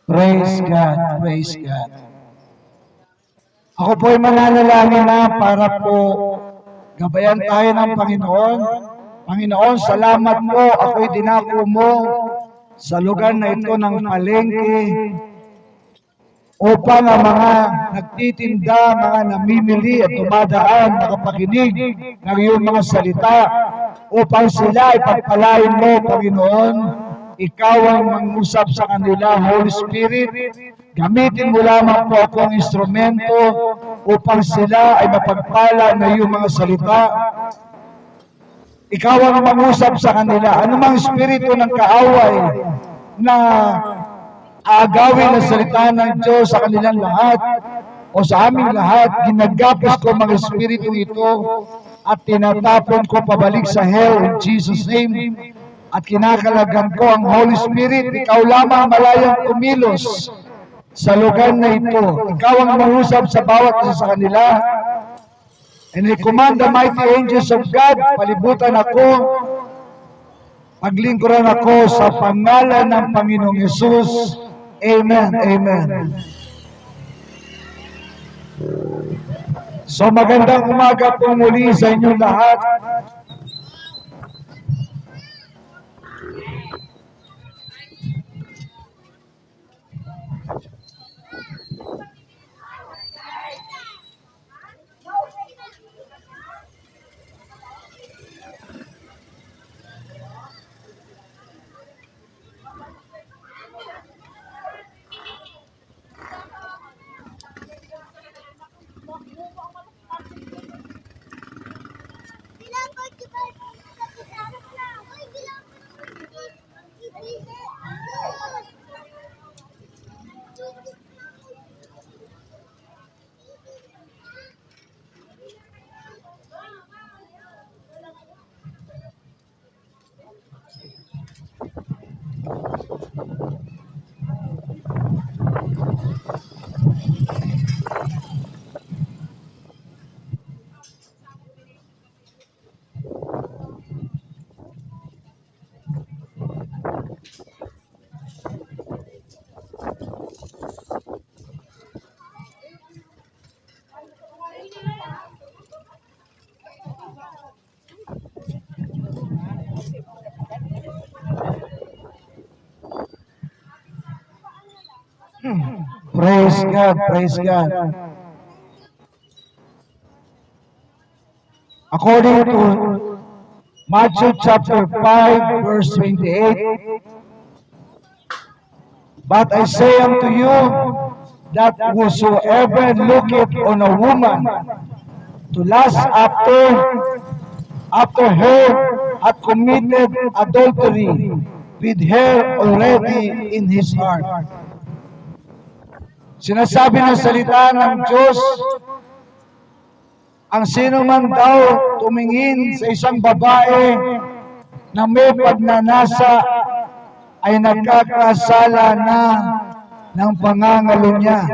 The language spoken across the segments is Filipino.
Praise God, praise God. Ako po ay mananalangin na para po gabayan tayo ng Panginoon. Panginoon, salamat po, ako'y dinako mo sa lugar na ito ng palengke upang ang mga nagtitinda, mga namimili at dumadaan, makapakinig ng iyong mga salita upang sila ay pagpalain mo, Panginoon. Ikaw ang mangusap sa kanila, Holy Spirit. Gamitin mo lamang po ako ang instrumento upang sila ay mapagpala na iyong mga salita. Ikaw ang mangusap sa kanila. Anumang espiritu ng kaaway na agawin ang salita ng Diyos sa kanilang lahat o sa aming lahat, ginagapos ko mga espiritu ito at tinatapon ko pabalik sa hell in Jesus' name. At kinakalagan ko ang Holy Spirit, ikaw lamang malayang kumilos sa lugar na ito. Ikaw ang mangusap sa bawat isa sa kanila. And I command the mighty angels of God, palibutan ako, paglingkuran ako sa pangalan ng Panginoong Yesus. Amen, amen. So magandang umaga po muli sa inyong lahat. Praise God, praise God. According to Matthew chapter 5, verse 28, but I say unto you that whosoever looketh on a woman to lust after her hath committed adultery with her already in his heart. Sinasabi ng salita ng Diyos, ang sino man daw tumingin sa isang babae na may pagnanasa ay nagkakasala na ng pangangalo niya.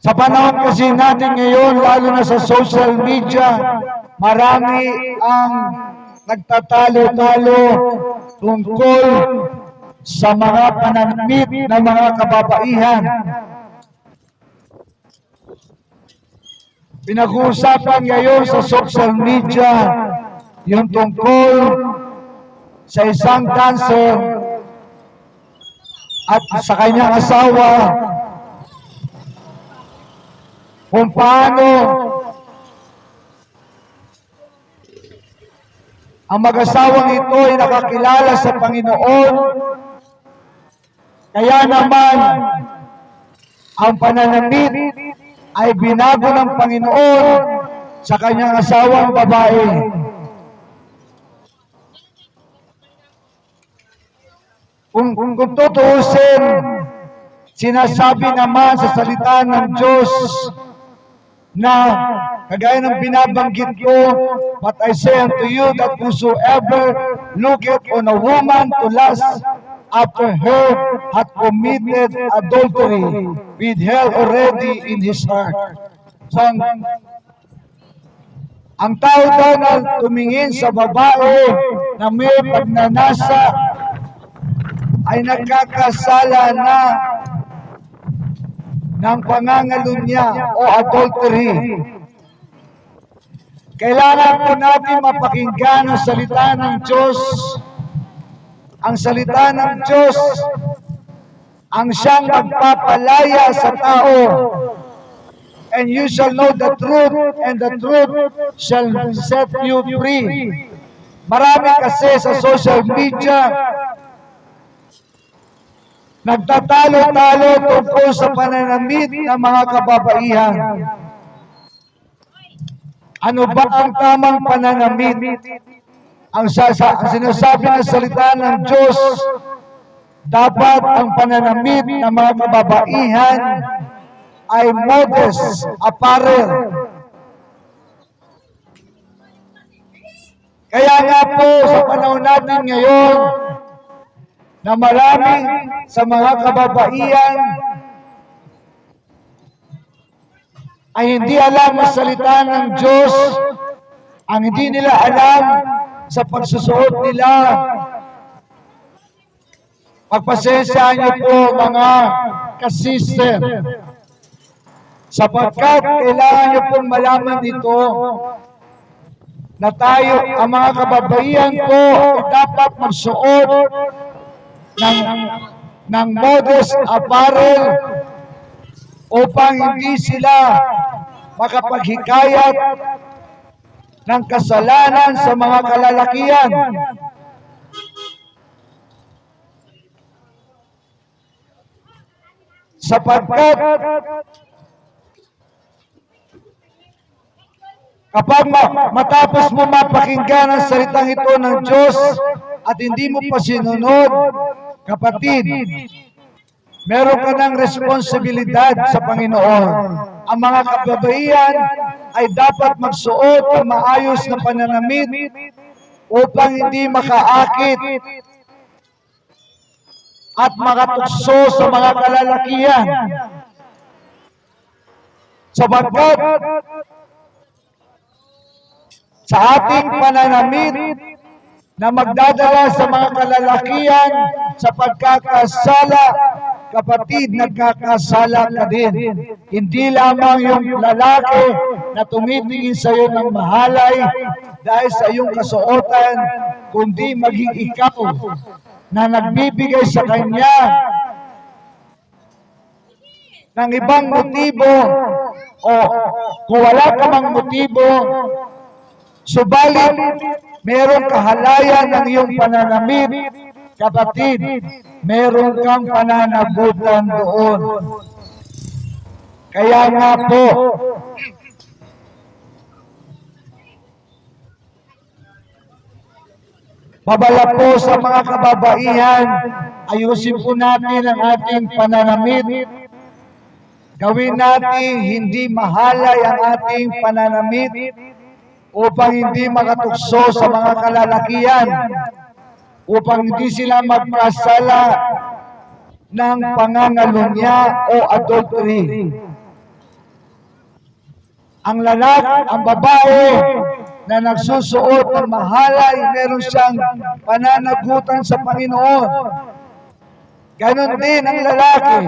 Sa panahon kasi natin ngayon, lalo na sa social media, marami ang nagtatalo-talo tungkol sa mga pananamit ng mga kababaihan. Pinag-uusapan ngayon sa social media yung tungkol sa isang dancer at sa kanyang asawa, kung paano ang mag-asawang ito ay nakakilala sa Panginoon. Kaya naman, ang pananamit ay binago ng Panginoon sa kanyang asawang babae. Kung tutuusin, sinasabi naman sa salita ng Diyos na kagaya ng binabanggit ko, but I say unto you that whosoever looketh on a woman to lust after her hath committed adultery with her already in his heart. So, Ang tao daw na tumingin sa babae na may pagnanasa ay nagkakasala na ng pangangalunya o adultery. Kailangan po natin mapakinggan ang salita ng Diyos. Ang salita ng Diyos ang siyang magpapalaya sa tao. And you shall know the truth, and the truth shall set you free. Marami kasi sa social media nagtatalo-talo tungkol sa pananamit ng mga kababaihan. Ano ba ang tamang pananamit? Ang sinasabi ng salita ng Diyos, dapat ang pananamit ng mga kababaihan ay modest apparel. Kaya nga po sa panahon natin ngayon na marami sa mga kababaihan ay hindi alam ang salita ng Diyos, ang hindi nila alam sa pagsusuot nila. Pagpasensyahan niyo po mga kasister, sapagkat kailangan niyo pong malaman dito na tayo, ang mga kababaihan ko, dapat magsuot ng modest apparel upang hindi sila makapaghikayat ng kasalanan sa mga kalalakihan. Sapagkat kapag matapos mo mapakinggan ang salitang ito ng Diyos at hindi mo pa sinunod, kapatid, meron ka ng responsibilidad sa Panginoon. Ang mga kababaihan ay dapat magsuot ng maayos na pananamit upang hindi makaakit at makatukso sa mga kalalakihan. Sapagkat sa ating pananamit na magdadala sa mga kalalakihan sa pagkakasala, kapatid, nagkakasala ka din. Hindi lamang yung lalaki na tumitingin sa iyo ng mahalay dahil sa iyong kasuotan, kundi maging ikaw na nagbibigay sa kanya ng ibang motibo o kung wala ka mang motibo, subalit meron kahalayan ng iyong pananamit, kapatid, meron kang pananagutan doon. Kaya nga po, babala po sa mga kababaihan, ayusin po natin ang ating pananamit. Gawin natin hindi mahalay ang ating pananamit upang hindi makatukso sa mga kalalakihan, upang hindi sila magkasala ng pangangalunya o adultery. Ang lalaki, ang babae na nagsusuot ng mahalay, meron siyang pananagutan sa Panginoon. Ganon din ang lalaki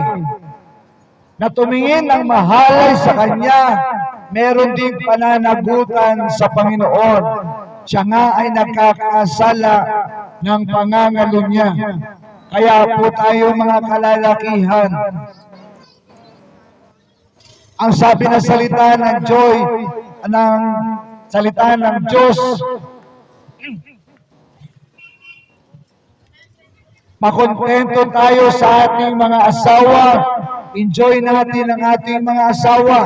na tumingin ng mahalay sa kanya, meron din pananagutan sa Panginoon. Siya nga ay nagkakasala ng pangangalunya. Kaya po tayo mga kalalakihan, ang sabi na salita ng salita ng Diyos, makontento tayo sa ating mga asawa, enjoy natin ang ating mga asawa.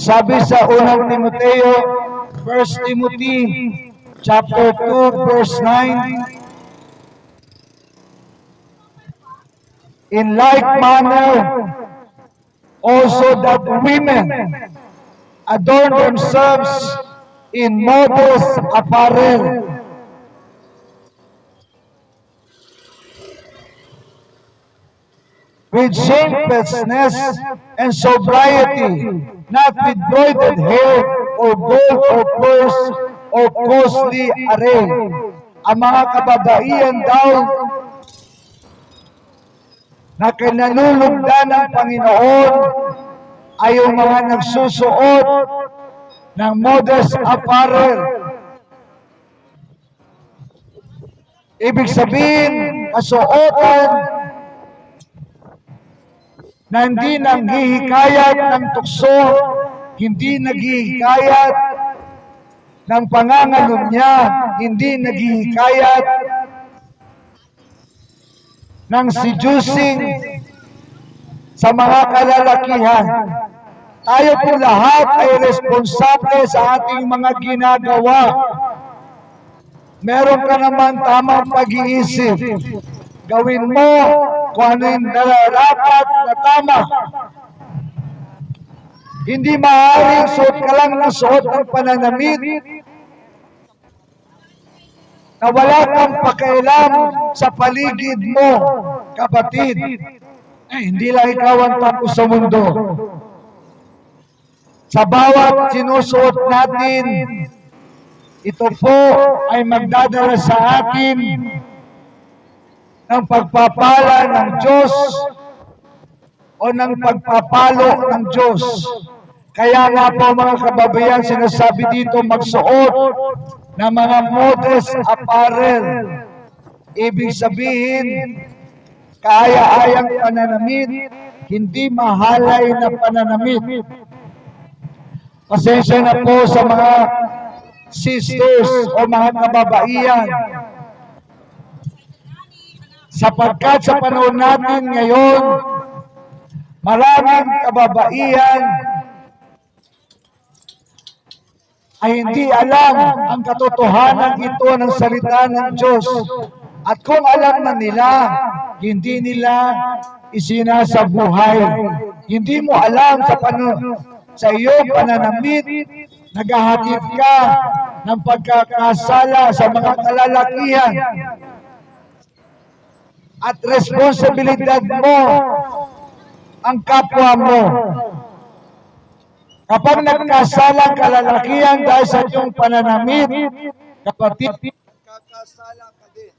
Sabi sa unang Timoteo, 1 Timothy chapter 2 verse 9, in like manner also that women adorn themselves in modest apparel, with shamefacedness and sobriety, not with broided hair or gold or pearls or costly array. Ang mga kababaihan daw na kinalulugdan ng Panginoon ay yung mga nagsusuot ng modest apparel. Ibig sabihin, kasuotan na hindi naghihikayat ng tukso, hindi naghihikayat ng pangangalunya, hindi naghihikayat ng seducing sa mga kalalakihan. Tayo po lahat ay responsable sa ating mga ginagawa. Meron ka naman tamang pag-iisip. Gawin mo kung ano yung nararapat na tama. Hindi maaaring suot ka lang ng suot ng pananamit na wala kang pakialam sa paligid mo, kapatid. Hindi lang ikaw ang tapos sa mundo. Sa bawat sinusuot natin, ito po ay magdadala sa atin ng pagpapala ng Diyos o ng pagpapalo ng Diyos. Kaya nga po mga kababayan, sinasabi dito magsuot ng mga modest apparel. Ibig sabihin, kaaya-ayang pananamit, hindi mahalay na pananamit. Pasensya na po sa mga sisters o mga kababaihan, sapagkat sa panahon natin ngayon, maraming kababaihan ay hindi alam ang katotohanan ito ng salita ng Diyos. At kung alam na nila, hindi nila isinasabuhay. Hindi mo alam sa iyong pananamit, naghahatid ka ng pagkakasala sa mga kalalakihan. At responsibilidad mo ang kapwa mo. Kapag nagkasala kalalakihan dahil sa iyong pananamit, kapatid, kakasala ka din.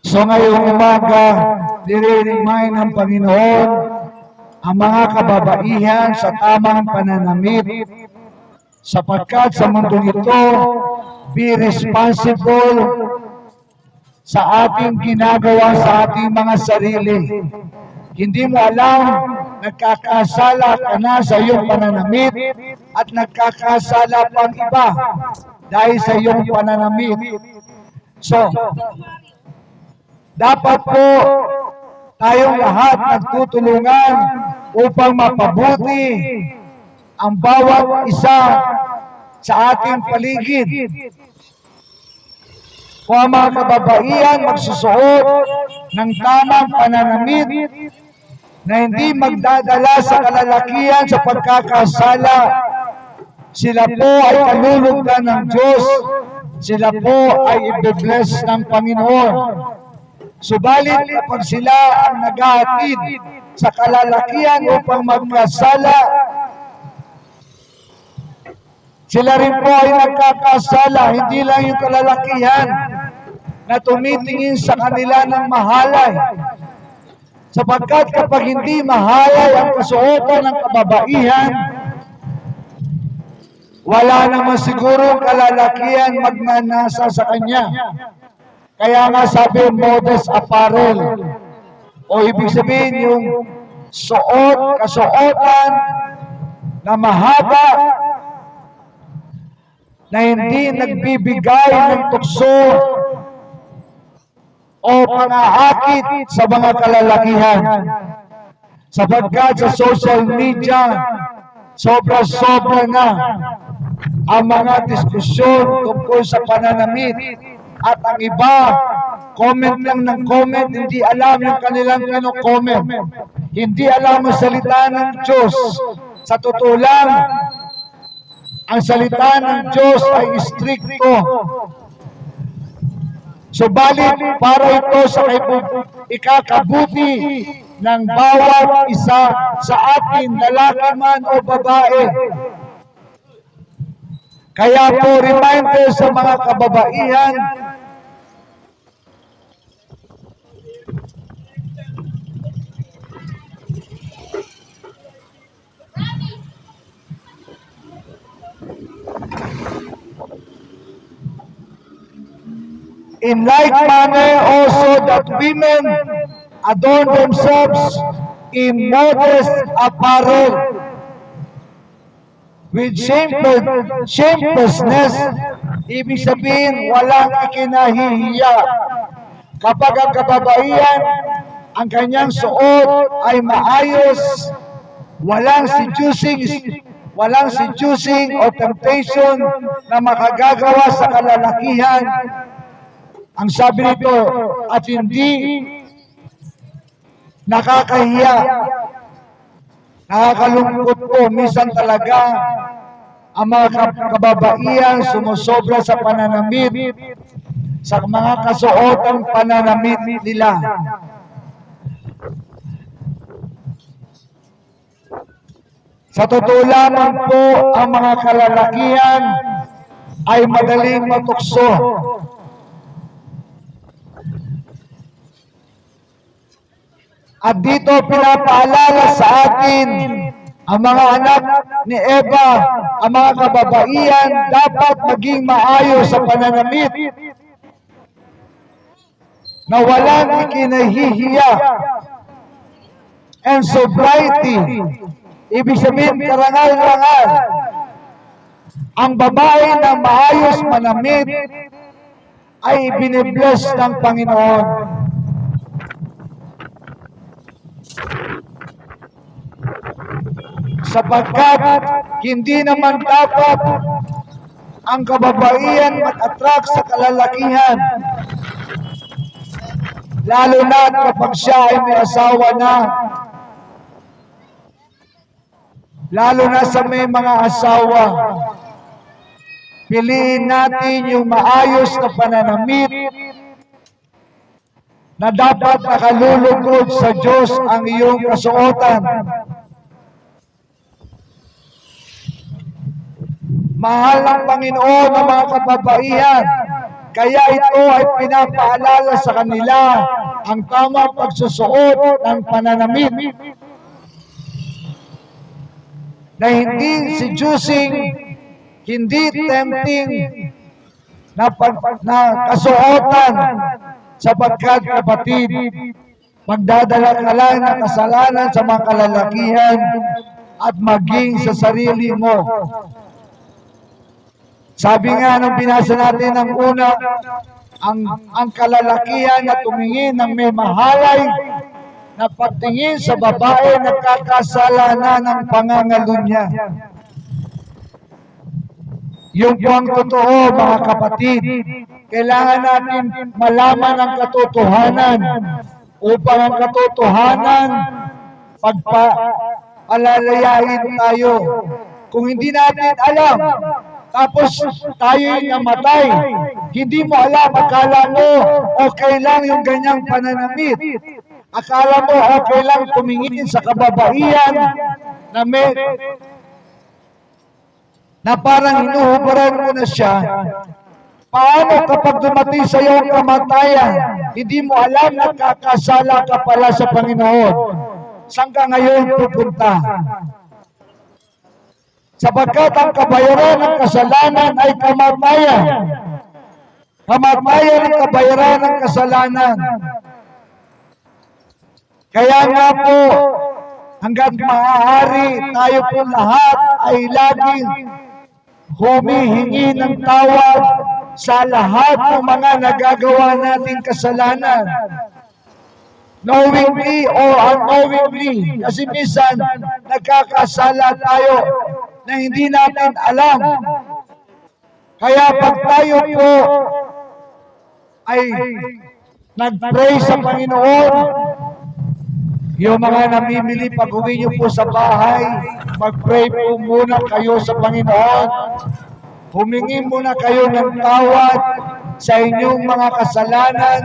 So ngayong umaga, nire-remind ng Panginoon ang mga kababaihan sa tamang pananamit, sapagkat sa mundong ito, be responsible sa ating ginagawa sa ating mga sarili. Hindi mo alam, nagkakasala ka na sa iyong pananamit at nagkakasala pang iba dahil sa iyong pananamit. So, dapat po tayong lahat nagtutulungan upang mapabuti ang bawat isa sa ating paligid. Kung ang mga kababaihan magsusuot ng tamang pananamit na hindi magdadala sa kalalakihan sa pagkakasala, sila po ay kalulugdan ng Diyos, sila po ay i-bless ng Panginoon. Subalit kapag sila ang naghahatid sa kalalakihan upang magkasala, sila rin po ay nagkakasala, hindi lang yung kalalakihan, na tumitingin sa kanila ng mahalay. Sapagkat kapag hindi mahalay ang kasuotan ng kababaihan, wala naman siguro kalalakihan magnanasa sa kanya. Kaya nga sabi, modest apparel. O ibig sabihin yung kasuotan na mahaba, na hindi nagbibigay ng tukso o pangahakit sa mga kalalakihan. Sapagkat sa social media, sobra-sobra na ang mga diskusyon tungkol sa pananamit. At ang iba, comment lang ng comment, hindi alam yung kanilang comment. Hindi alam ang salita ng Diyos. Sa totoo lang, ang salita ng Diyos ay istrikto. Subalit, para ito sa ikakabuti ng bawat isa sa atin, lalaki man o babae. Kaya po, reminder sa mga kababaihan, in like manner also that women adorn themselves in modest apparel, with shamelessness, ibig sabihin walang ikinahihiya. Kapag ang kababaihan, ang kanyang suot ay maayos, walang seducing o temptation na makagagawa sa kalalakihan. Ang sabi nito, at hindi nakakahiya. Nakakalungkot po, minsan talaga ang mga kababaihan sumusobra sa pananamit, sa mga kasuotang pananamit nila. Sa totoo lamang po, ang mga kalalakihan ay madaling matukso. At dito pinapaalala sa atin ang mga anak ni Eva, ang mga kababaihan, dapat maging maayos sa pananamit na walang ikinahihiya and sobriety. Ibig sabihin, karangal-rangal. Ang babae na maayos manamit ay binibless ng Panginoon. Sapagkat hindi naman dapat ang kababaihan mag-attract sa kalalakihan, lalo na kapag siya ay may asawa na, lalo na sa may mga asawa. Piliin natin yung maayos na pananamit na dapat nakalulugod sa Diyos ang iyong kasuotan. Mahal ng Panginoon ang mga kababaihan, kaya ito ay pinapaalala sa kanila ang tamang pagsusuot ng pananamit na hindi seducing, hindi tempting na kasuotan, sapagkat kapatid, magdadala ka lang ng kasalanan sa mga kalalakihan at maging sa sarili mo. Sabi nga nung binasa natin ng una, ang kalalakihan na tumingin ng may mahalay na pagtingin sa babae nagkakasala na ng pangangalo niya. Yung po ang totoo, mga kapatid. Kailangan natin malaman ang katotohanan upang ang katotohanan pagpaalalayain tayo. Kung hindi natin alam, tapos tayo'y namatay, hindi mo alam, akala mo okay lang yung ganyang pananamit. Akala mo okay lang tumingin sa kababaihan na parang hinuhubaran mo na siya, Paano kapag dumating sa iyo ang kamatayan, hindi mo alam na kakasala ka pala sa Panginoon? Saan ka ngayon pupunta? Sapagkat ang kabayaran ng kasalanan ay kamatayan. Kamatayan ang kabayaran ng kasalanan. Kaya nga po, hanggang maaari, tayo po lahat ay laging humihingi ng tawad sa lahat ng mga nagagawa nating kasalanan. Knowingly or unknowingly. Kasi minsan, nagkakasala tayo na hindi natin alam. Kaya pag tayo po ay nag-pray sa Panginoon, yung mga namimili, pag uwi niyo po sa bahay, mag-pray po muna kayo sa Panginoon. Humingi muna kayo ng tawad sa inyong mga kasalanan.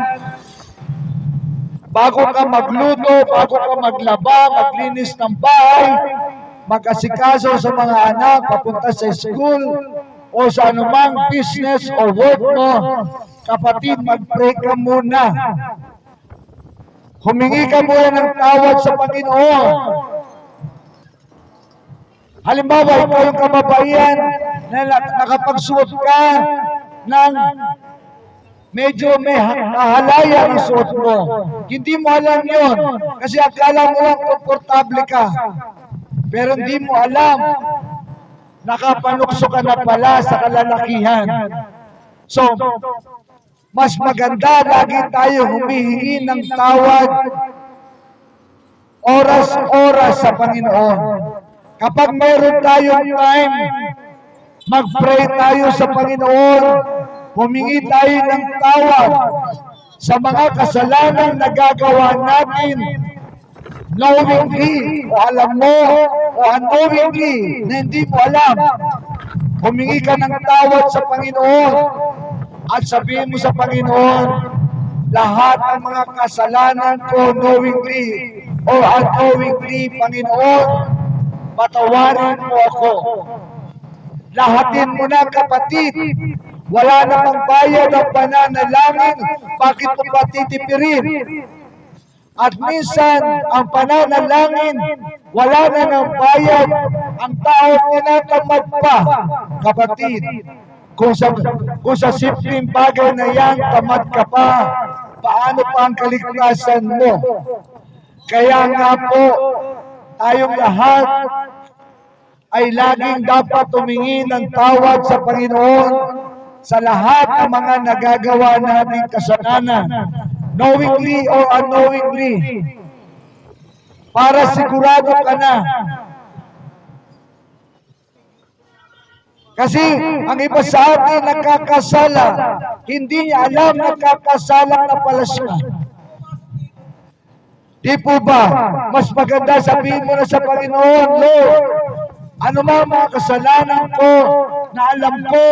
Bago ka magluto, bago ka maglaba, maglinis ng bahay, mag-asikaso sa mga anak, papunta sa school, o sa anumang business o work mo, kapatid, mag-pray ka muna. Humingi ka muna ng tawad sa Panginoon. Halimbawa, ikaw yung kababayan na nakapagsuot ka ng medyo may kahalaya ng suot mo. Hindi mo alam yun. Kasi akala mo lang komportable ka. Pero hindi mo alam, nakapanukso ka na pala sa kalalakihan. So, mas maganda lagi tayo humihingi ng tawad oras-oras sa Panginoon. Kapag mayroon tayong time, mag-pray tayo sa Panginoon, humingi tayo ng tawad sa mga kasalanang nagagawa natin, knowingly, o alam mo, o unknowingly, na hindi mo alam. Humingi ka ng tawad sa Panginoon at sabihin mo sa Panginoon, lahat ng mga kasalanan ko knowingly or unknowingly, Panginoon, patawarin mo ako. Lahatin mo na, kapatid. Wala namang bayad ang pananalangin, bakit mo pa titipirin? At minsan, ang pananalangin, wala na ng bayad, ang tao tinatamad pa. Kapatid, kung sa simpleng bagay na yan, tamad ka pa, paano pa ang kaligtasan mo? Kaya nga po, tayong lahat ay laging dapat tumingin ng tawad sa Panginoon sa lahat ng mga nagagawa nating kasalanan, knowingly or unknowingly, para sigurado ka na. Kasi ang iba sa atin nakakasala, hindi niya alam nakakasala na pala siya. Di po ba? Mas maganda sabihin mo na sa Panginoon, Lord, ano mga kasalanan ko na alam ko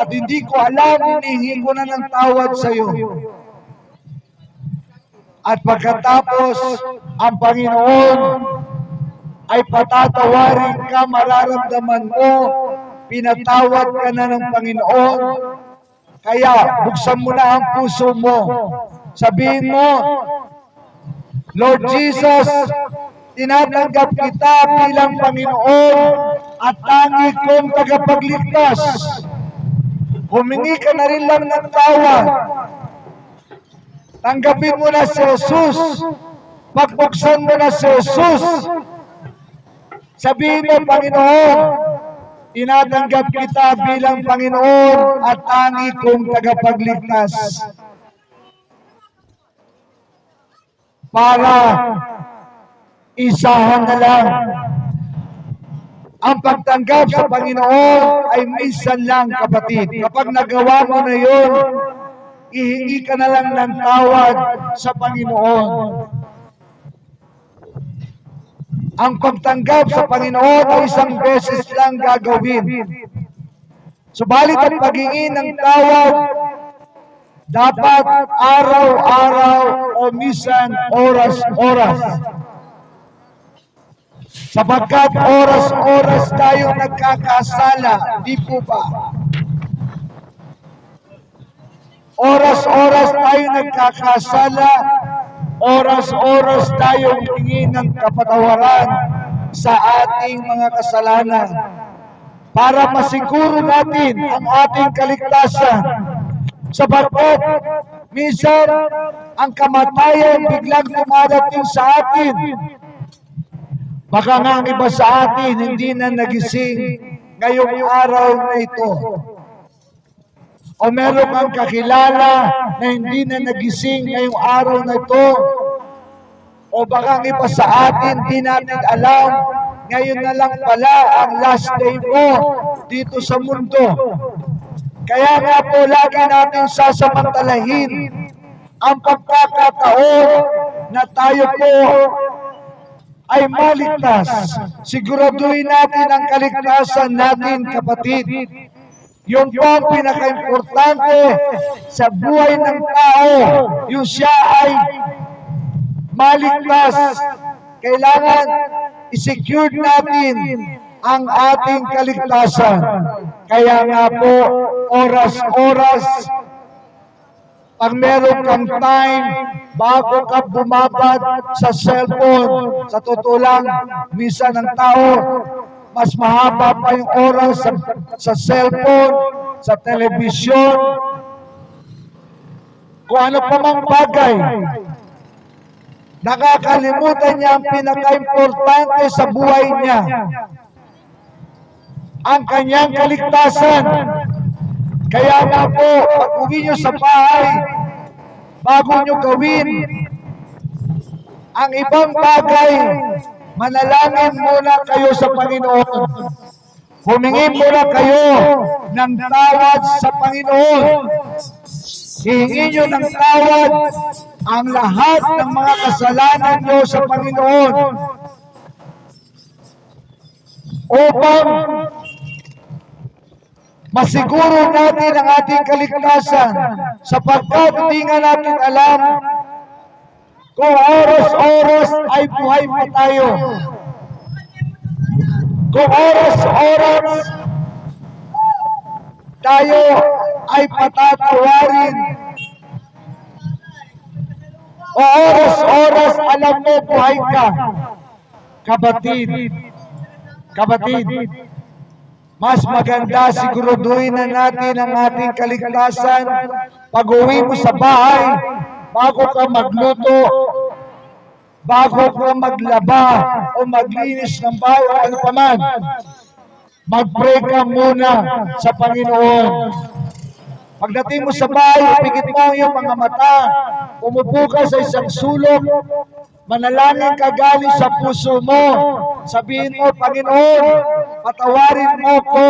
at hindi ko alam, hinihingi ko na ng tawad sa iyo. At pagkatapos, ang Panginoon ay patatawarin ka, mararamdaman mo, pinatawad ka na ng Panginoon. Kaya, buksan mo na ang puso mo. Sabihin mo, Lord Jesus, tinatanggap kita bilang Panginoon at tangi kong tagapagligtas. Humingi ka na rin lang ng tawad. Tanggapin mo na si Jesus. Pagbuksan mo na si Jesus. Sabihin mo, Panginoon, tinatanggap kita bilang Panginoon at tangi kong tagapagligtas. Para isahan na lang. Ang pagtanggap sa Panginoon ay minsan lang, kapatid. Kapag nagawa mo na yun, ihingi ka na lang ng tawad sa Panginoon. Ang pagtanggap sa Panginoon ay isang beses lang gagawin. Subalit ang paghingi ng tawad, dapat araw-araw o minsan oras-oras. Sapagkat oras-oras tayo nagkakasala, di po ba? Oras-oras tayo nagkakasala, oras-oras tayo humingi ng kapatawaran sa ating mga kasalanan para masiguro natin ang ating kaligtasan. Sapagkat minsan ang kamatayan biglang dumadating sa atin. Baka nga ang iba sa atin hindi na nagising ngayong araw na ito. O meron kang kakilala na hindi na nagising ngayong araw na ito. O baka ang iba sa atin di natin alam, ngayon na lang pala ang last day mo dito sa mundo. Kaya nga po lagi natin sasamantalahin ang pagkakataon na tayo po ay maligtas. Siguraduhin natin ang kaligtasan natin, kapatid. Yung po ang pinaka-importante sa buhay ng tao, yung siya ay maligtas. Kailangan i-secure natin ang ating kaligtasan. Kaya nga po, oras-oras, pag meron kang time, bago ka bumabad sa cellphone, sa totoo lang, minsan ng tao, mas mahaba pa yung oras sa cellphone, sa telebisyon, kung ano pa mang bagay. Nakakalimutan niya ang pinaka-importante sa buhay niya, ang kanyang kaligtasan. Kaya nga po, pag uwi nyo sa bahay, bago nyo gawin ang ibang bagay, manalangin muna kayo sa Panginoon. Humingi muna kayo ng tawad sa Panginoon. Hihingi nyo ng tawad ang lahat ng mga kasalanan nyo sa Panginoon upang masiguro natin ang ating kaligtasan, sapagkat hindi nga natin alam kung oras-oras ay buhay pa tayo. Kung oras-oras tayo ay patatawarin. O oras-oras alam mo buhay ka. Kapatid, mas maganda siguraduhin na natin ang ating kaligtasan pag uwi mo sa bahay, bago ka magluto, bago ka maglaba o maglinis ng bahay o ano pa man, mag-pray ka muna sa Panginoon. Pagdating mo sa bahay, ipikit mo yung mga mata, umupo ka sa isang sulok, manalangin ka galing sa puso mo. Sabihin mo, Panginoon, patawarin mo ko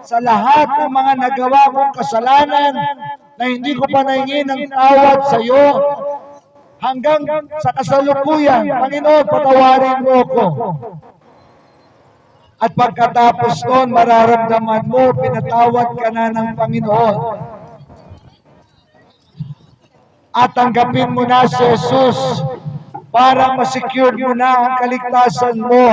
sa lahat ng mga nagawa kong kasalanan na hindi ko pa nahingi ng tawad sa iyo. Hanggang sa kasalukuyan, Panginoon, patawarin mo ko. At pagkatapos noon, mararamdaman mo, pinatawad ka na ng Panginoon. At tanggapin mo na si Jesus para masecure mo na ang kaligtasan mo.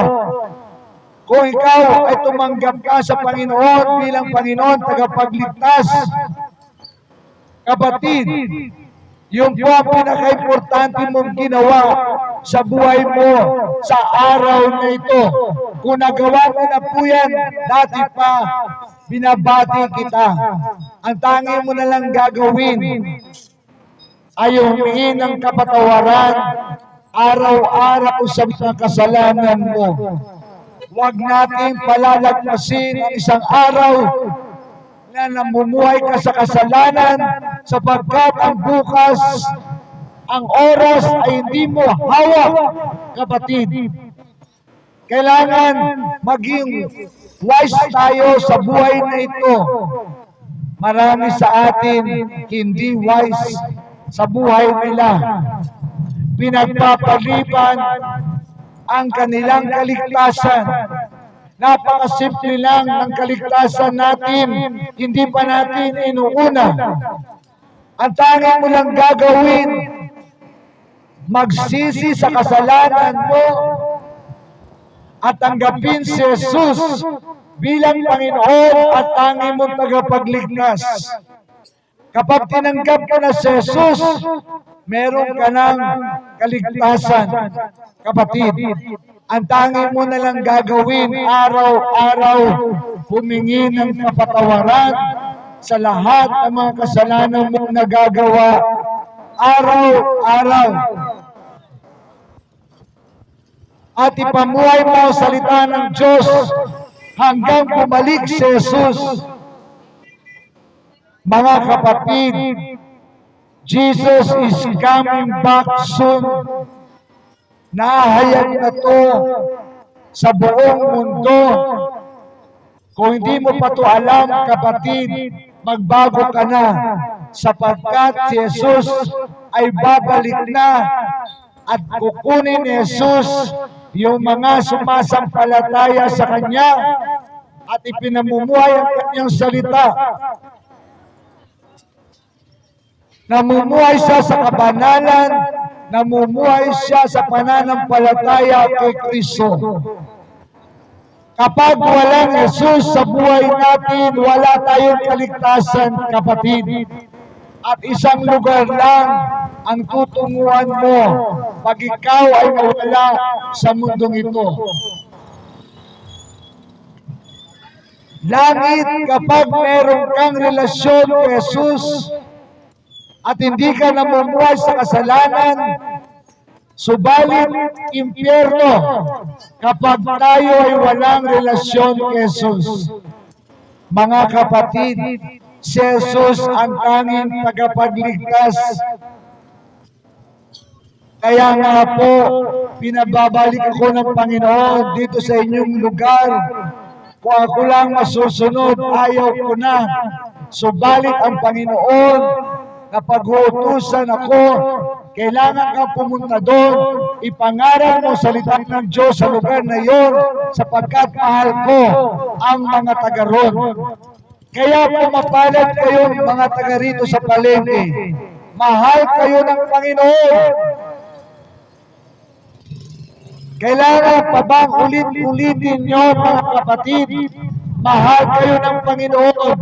Kung ikaw ay tumanggap ka sa Panginoon bilang Panginoon tagapagligtas, kapatid, yung po ang pinaka-importante mong ginawa sa buhay mo sa araw na ito. Kung nagawa mo na po yan, dati pa, binabati kita. Ang tangi mo na lang gagawin ay humingi ng kapatawaran araw-araw sa mga kasalanan mo. Huwag nating palalagpasin ang isang araw na namumuhay ka sa kasalanan, sapagkat ang bukas, ang oras ay hindi mo hawak, kapatid. Kailangan maging wise tayo sa buhay na ito. Marami sa atin hindi wise sa buhay nila. Pinagpapaliban ang kanilang kaligtasan. Napakasimple lang ng kaligtasan natin, hindi pa natin inuuna. Ang tanging mo lang gagawin, magsisi sa kasalanan mo at tanggapin si Jesus bilang Panginoon at tanging mong tagapagligtas. Kapag tinanggap mo na si Jesus, meron ka ng kaligtasan, kapatid. Ang tangi mo na lang gagawin araw-araw, humingi ng kapatawaran sa lahat ng mga kasalanan mong nagagawa araw-araw. At ipamuhay mo ang salita ng Diyos hanggang bumalik si Jesus. Mga kapatid, Jesus is coming back soon. Nahayag na to sa buong mundo. Kung hindi mo pa to alam, kapatid, magbago ka na, sapagkat si Jesus ay babalik na at kukunin ni Jesus yung mga sumasampalataya sa Kanya at ipinamumuhay ang Kanyang salita. Namumuhay siya sa kabanalan, namumuhay siya sa pananampalataya kay Kristo. Kapag walang Jesus sa buhay natin, wala tayong kaligtasan, kapatid. At isang lugar lang ang tutunguhan mo pag ikaw ay nawala sa mundong ito. Langit, kapag meron kang relasyon kay Jesus, at hindi ka namumuhay sa kasalanan, subalit impyerno kapag tayo ay walang relasyon kay Jesus. Mga kapatid, si Jesus ang tanging tagapagligtas. Kaya nga po, pinababalik ako ng Panginoon dito sa inyong lugar. Kung ako lang masusunod, ayaw ko na. Subalit ang Panginoon, napag-uutusan ako, kailangan kang pumunta doon, ipangaral mo salita ng Diyos sa lugar na iyon, sapagkat mahal ko ang mga taga ron. Kaya pumapalad kayo mga taga rito sa palengke. Mahal kayo ng Panginoon. Kailangan pa bang ulit-ulitin nyo, mga kapatid? Mahal kayo ng Panginoon.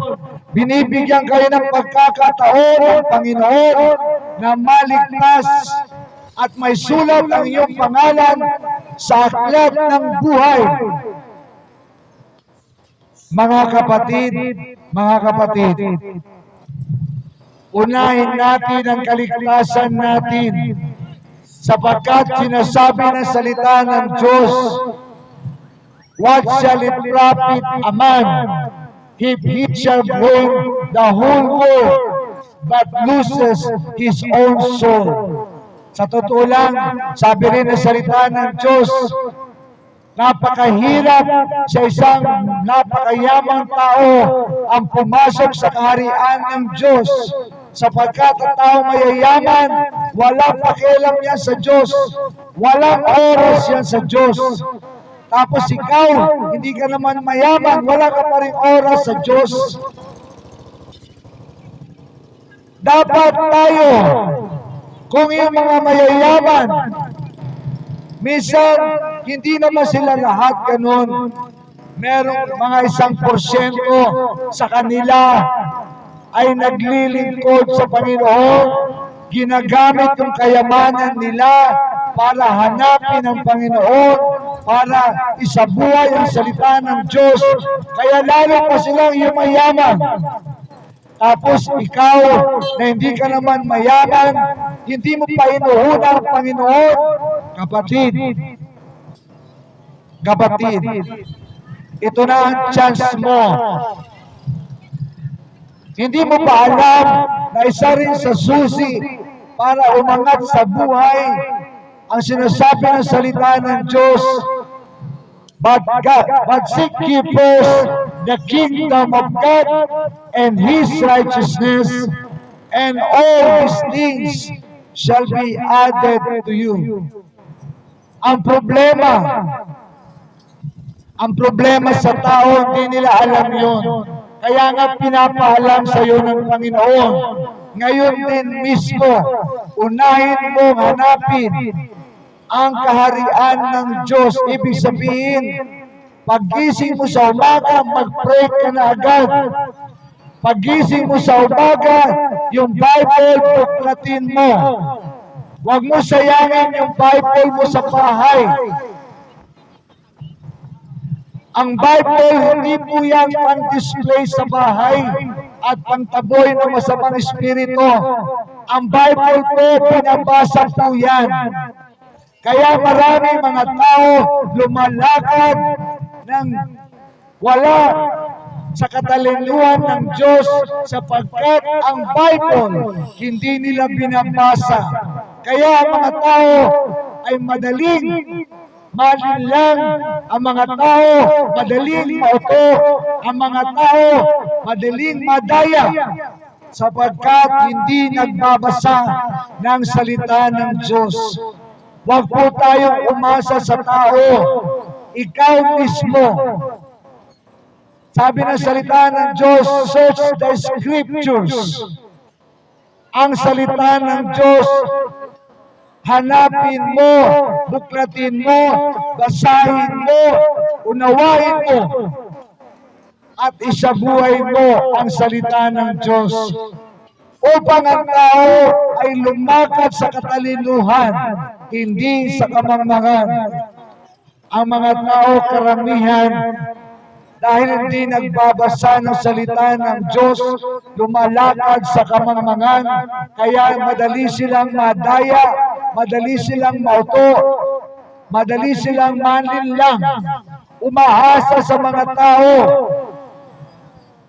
Binibigyan kayo ng pagkakataon ng Panginoon na maligtas at may sulat ang iyong pangalan sa aklat ng buhay. Mga kapatid, unahin natin ang kaligtasan natin sapagkat sinasabi ng salita ng Diyos, what shall it profit a man if he shall gain the whole world but loses his own soul? Sa totoo lang, sabi rin ng salita ng Diyos, napakahirap sa isang napakayamang tao ang pumasok sa kaharian ng Diyos, sapagkat ang tao mayayaman, walang pakialam yan sa Diyos, walang oras yan sa Diyos. Tapos ikaw, hindi ka naman mayaman, wala ka pa rin oras sa Diyos. Dapat tayo, kung yung mga mayayaman, minsan, hindi naman sila lahat ganun. Merong mga 1% sa kanila ay naglilingkod sa Panginoon, ginagamit yung kayamanan nila para hanapin ang Panginoon, para isabuhay ang salita ng Diyos. Kaya lalo pa silang yumayaman. Tapos ikaw na hindi ka naman mayaman, hindi mo pa inuuna ang Panginoon. Kapatid, ito na ang chance mo. Hindi mo pa alam na isa rin sa susi para umangat sa buhay ang sinasabi ng salita ng Diyos. But seek ye first the kingdom of God and His righteousness, and all these things shall be added to you. Ang problema sa tao, hindi nila alam yun. Kaya nga pinapaalam sa iyo ng Panginoon. Ngayon din mismo, unahin mong hanapin ang kaharian ng Diyos. Ibig sabihin, paggising mo sa umaga, mag-pray ka na agad. Pagising mo sa umaga, yung Bible, buklatin mo. Huwag mo sayangin yung Bible mo sa bahay. Ang Bible, hindi po yan pang-display sa bahay at pang-taboy ng masamang espiritu. Ang Bible po, pinabasa po yan. Kaya marami mga tao lumalakad ng wala sa katalinuhan ng Diyos sapagkat ang Bible hindi nila binabasa. Kaya ang mga tao ay madaling malinlang, ang mga tao madaling mauto, ang mga tao madaling madaya sapagkat hindi nagbabasa ng salita ng Diyos. Huwag po tayong umasa sa tao, ikaw mismo. Sabi ng salita ng Diyos, search the scriptures. Ang salita ng Diyos, hanapin mo, buklatin mo, basahin mo, unawain mo, at isabuhay mo ang salita ng Diyos. Upang ang tao ay lumakad sa katalinuhan, hindi sa kamangmangan. Ang mga tao karamihan, dahil hindi nagbabasa ng salita ng Diyos, lumalakad sa kamangmangan, kaya madali silang madaya, madali silang mauto, madali silang manlinlang, umahasa sa mga tao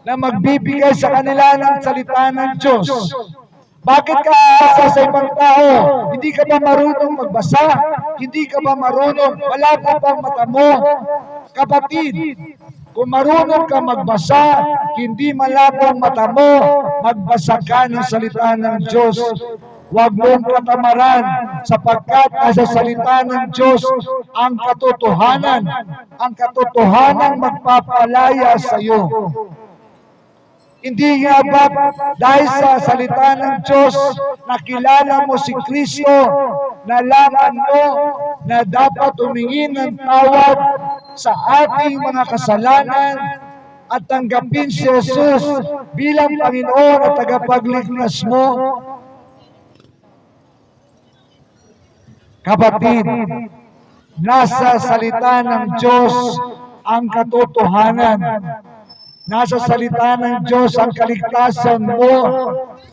na magbibigay sa kanila ng salita ng Diyos. Bakit ka aasa sa ibang tao? Hindi ka ba marunong magbasa? Hindi ka ba marunong? Malabo pang mata mo? Kapatid, kung marunong ka magbasa, hindi malabo ang mata mo, magbasa ka ng salita ng Diyos. Huwag mong katamaran sapagkat nasa salita ng Diyos ang katotohanan magpapalaya sa iyo. Hindi nga ba dahil sa salita ng Diyos nakilala mo si Kristo, nalaman mo na dapat tumingin ng tawad sa ating mga kasalanan at tanggapin si Jesus bilang Panginoon at tagapagligtas mo? Kapatid, nasa salita ng Diyos ang katotohanan. Nasa salita ng Diyos ang kaligtasan mo.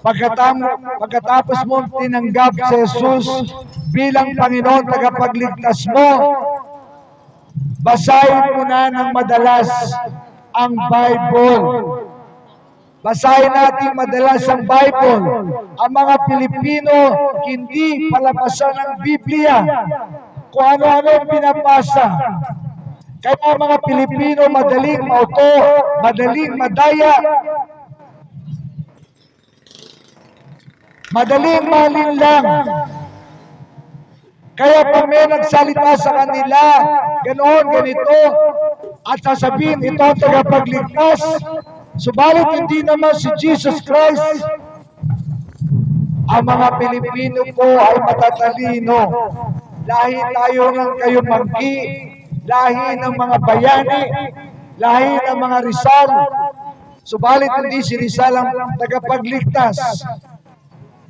Pagkatapos mo tinanggap si Jesus bilang Panginoon tagapagligtas mo, basahin mo na ng madalas ang Bible. Basahin natin madalas ang Bible. Ang mga Pilipino hindi palabasan ng Biblia. Kung ano-ano pinapasa. Kaya mga Pilipino madaling mauto, madaling madaya, madaling malinlang. Kaya pag may nagsalita sa kanila, ganoon, ganito, at sasabihin, ito ang tagapagligtas, subalit hindi naman si Jesus Christ. Ang mga Pilipino po ay matatalino. Lahi tayo ng Kayumanggi, lahi ng mga Bayani, lahi ng mga Rizal. Subalit hindi si Rizal ang tagapagligtas.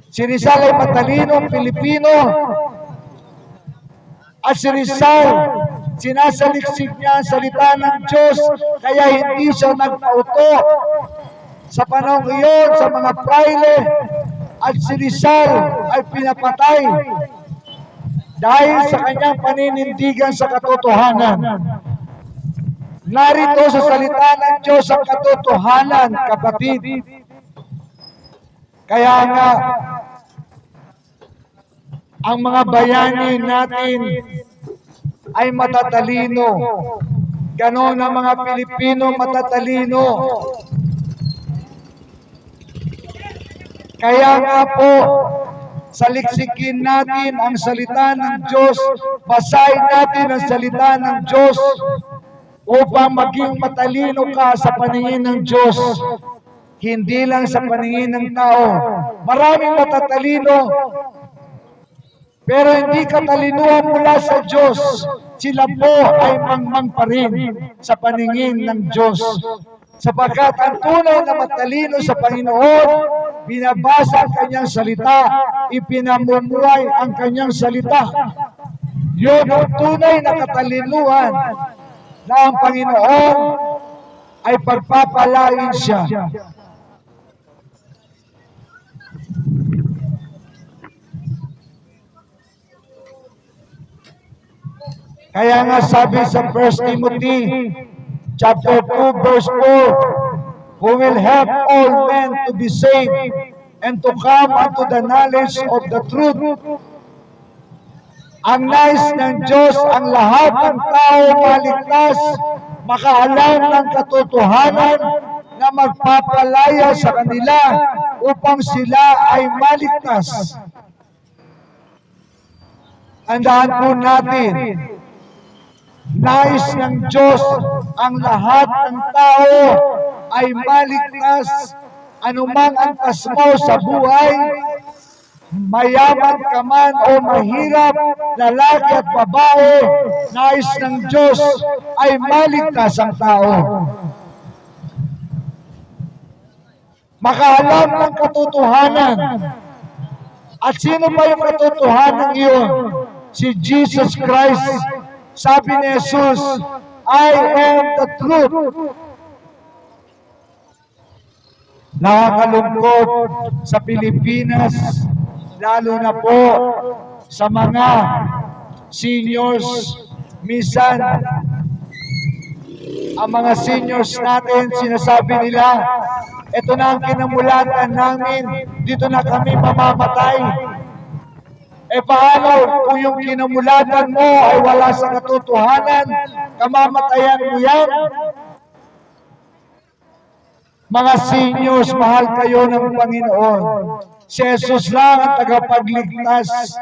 Si Rizal ay matalinong Pilipino. At si Rizal, sinasaliksik niya ang salita ng Diyos, kaya hindi siya nagpauto sa panahon iyon sa mga praile. At si Rizal ay pinapatay dahil sa kanyang paninindigan sa katotohanan. Narito sa salita ng Diyos ang katotohanan, kapatid. Kaya nga, ang mga bayani natin ay matatalino. Ganon ang mga Pilipino matatalino. Kaya nga po, saliksikin natin ang salita ng Diyos, basahin natin ang salita ng Diyos upang maging matalino ka sa paningin ng Diyos, hindi lang sa paningin ng tao. Maraming matatalino, pero hindi katalinuhan mula sa Diyos. Sila po ay mangmang pa rin sa paningin ng Diyos. Sapagkat ang tunay na matalino sa Panginoon, binabasa ang kanyang salita, ipinamumuhay ang kanyang salita. Yun ang tunay na katalinuhan na ang Panginoon ay pagpapalain siya. Kaya nga sabi sa 1 Timothy chapter 2 verse 4, who will help all men to be saved and to come unto the knowledge of the truth. Ang nais ng Diyos ang lahat ng tao maligtas, makaalam ng katotohanan na magpapalaya sa kanila upang sila ay maligtas. Tandaan po natin, nais ng Diyos ang lahat ng tao ay maligtas, anumang antas mo sa buhay, mayaman ka man o mahirap, lalaki at babae, nais ng Diyos ay maligtas ang tao. Makaalam ng katotohanan. At sino ba yung katotohanan iyon? Si Jesus Christ. Sabi ni Jesus, I am the truth. Nakakalungkot sa Pilipinas, lalo na po sa mga seniors, minsan ang mga seniors natin, sinasabi nila, ito na ang kinamulatan namin, dito na kami mamamatay. E paano kung yung kinamulatan mo ay wala sa katotohanan, kamamatayan mo yan? Mga seniors, mahal kayo ng Panginoon. Si Jesus lang ang tagapagligtas.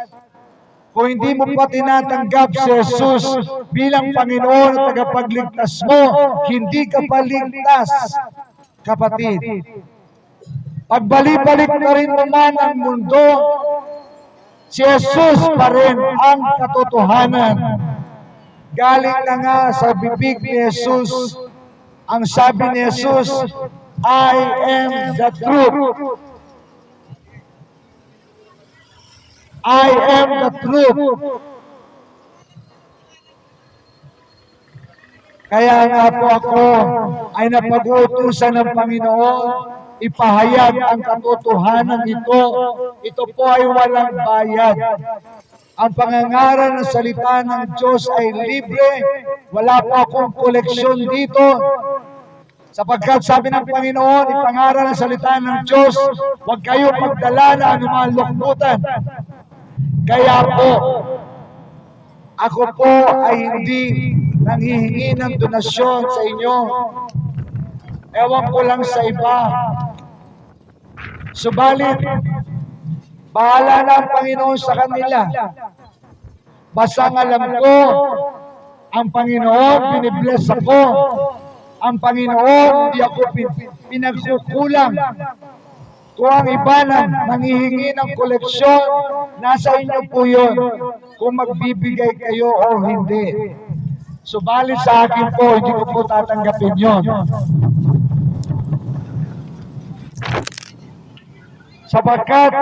Kung hindi mo pa tinatanggap si Jesus bilang Panginoon at tagapagligtas mo, hindi ka pa ligtas, kapatid. Pagbalik-balik na rin naman ang mundo, si Jesus pa rin ang katotohanan. Galing na nga sa bibig ni Jesus, ang sabi ni Jesus, I am the truth. I am the truth. Kaya nga po ako ay napag-uutusan ng Panginoon, ipahayag ang katotohanan ito. Ito po ay walang bayad. Ang pangangaral ng salita ng Diyos ay libre. Wala po akong koleksyon dito. Sapagkat sabi ng Panginoon, ipangaral ng salita ng Diyos, huwag kayo magdala na anumang lukbutan. Kaya po, ako po ay hindi nanghihingi ng donasyon sa inyo. Ewan ko lang sa iba. Subalit, bahala na ang Panginoon sa kanila. Basta ang alam ko, ang Panginoon, binibless ako. Ang Panginoon, hindi ako pinagkukulang. Kung ang iba na nanghihingi ng koleksyon, nasa inyo po yun. Kung magbibigay kayo o hindi. Subalit sa akin po, hindi ko po tatanggapin yun. Sapagkat